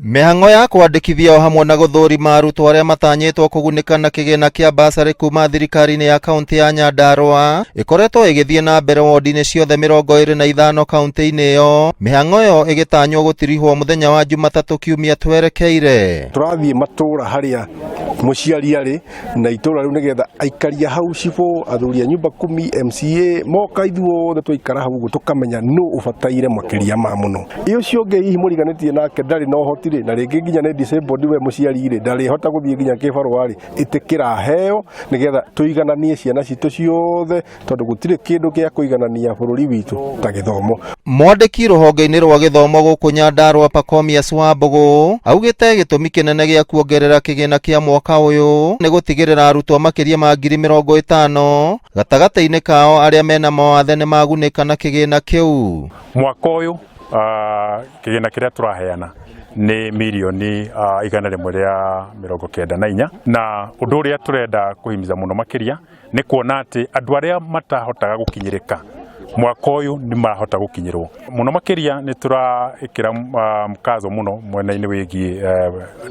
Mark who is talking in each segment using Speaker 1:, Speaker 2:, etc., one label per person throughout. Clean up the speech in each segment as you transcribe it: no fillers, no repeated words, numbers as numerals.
Speaker 1: Mĩhang'o ya kwandĩkithia o hamwe na gũthũrima arutwo arĩa matanyĩtwo kũgunĩka na kĩgĩna kĩa basarĩ kuma thirikari-inĩ ya kaunti ya Nyandarua ĩkoretwo ĩgĩthiĩ na mbere wodi-inĩ ciothe 25 kaunti-inĩ ĩyo, mĩhang'o ĩyo ĩgĩtanywo gũtirihwo mũthenya wa Jumatatũ kiumia twerekeire.
Speaker 2: Tũrathiĩ matũra harĩa mũciari arĩ na itũra rĩu nĩgetha aikaria hau cibũ, athuri a nyumba 10, MCA moka ithuothe twaikara hau ũguo tũkamenya nũ ũbataire makĩria ma mũno. Ũcio ũngĩ hihi mũriganĩtie nake ndarĩ na ũhoti na rĩngĩ nginya nĩ disabled we mũciari rĩ ndarĩ hota gũthiĩ nginya kĩbarũa rĩ, ĩtĩkĩra heo nĩgetha tũigananie ciana citũ ciothe tondũ gũtirĩ kĩndũ gĩa kũiganania bũrũri witũ ta gĩthomo. Mwandĩki rũhonge-inĩ rwa gĩthomo gũkũ Nyandarua Pacomius Wambũgũ augĩte gĩtũmi kĩnene gĩa kuongerera kĩgĩna kĩa mwaka ũyũ nĩ gũtigĩrĩra arutwo makĩria ma 50,000 gatagatĩ-inĩ kao arĩa mena mawathe nĩ magunĩka na kĩgĩna kĩu.
Speaker 3: Mwaka ũyũ kĩgĩna kĩrĩa tũraheana nĩ mirioni 194 na ũndũ ũrĩa tũrenda kũhimiza mũno makĩria nĩ kuona atĩ andũ arĩa matahotaga gũkinyĩrĩka mwaka ũyũ nĩ marahota gũkinyĩrwo mũno makĩria. Nĩ tũraĩkĩra mkazo mũno mwena-inĩ wĩgiĩ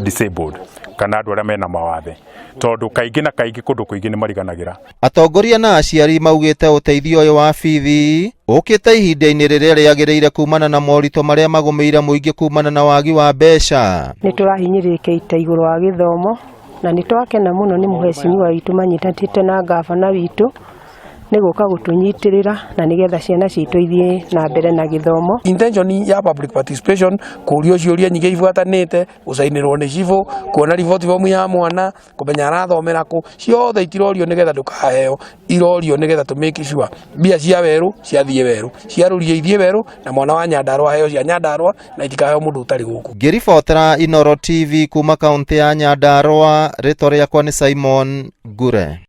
Speaker 3: disabled kana andũ arĩa mena mawathe tondũ kaingĩ na kaingĩ kũndũ kũingĩ nĩ mariganagĩra. Atongoria na aciari maugĩte ũteithio ũyũ wa bithi ũkĩte ihinda-inĩ rĩrĩa rĩagĩrĩire kumana na moritũ marĩa magũmĩire mũingĩ kumana na wagi wa mbeca.
Speaker 4: Nĩ tũrahinyĩrĩkĩte igũrũ wa gĩthomo na nĩ twakena mũno nĩ mũhecimiwa witũ manyitanĩte na ngabana witũ nĩ gũka gũtũnyitĩrĩra na nĩgetha ciana citũ ithiĩ na mbere na gĩthomo.
Speaker 5: Intention ya public participation kũrio ciũria nyingĩ ibuatanĩte, gũcainĩrwo nĩ cibũ, kuona riboti bomu ya mwana, kũmenya arathomera kũ, ciothe itirorio nĩgetha ndũkaheo, irorio nĩgetha to make sure mbia cia werũ ciathiĩ werũ, ciarurio ithiĩ werũ na mwana wa Nyandarua heo cia Nyandarua na itikaheo mũndũ ũtarĩ gũkũ.
Speaker 1: Ngĩribotera Inooro TV kuma kaunti ya Nyandarua, rĩtwa rĩakwa nĩ Simon Ngure.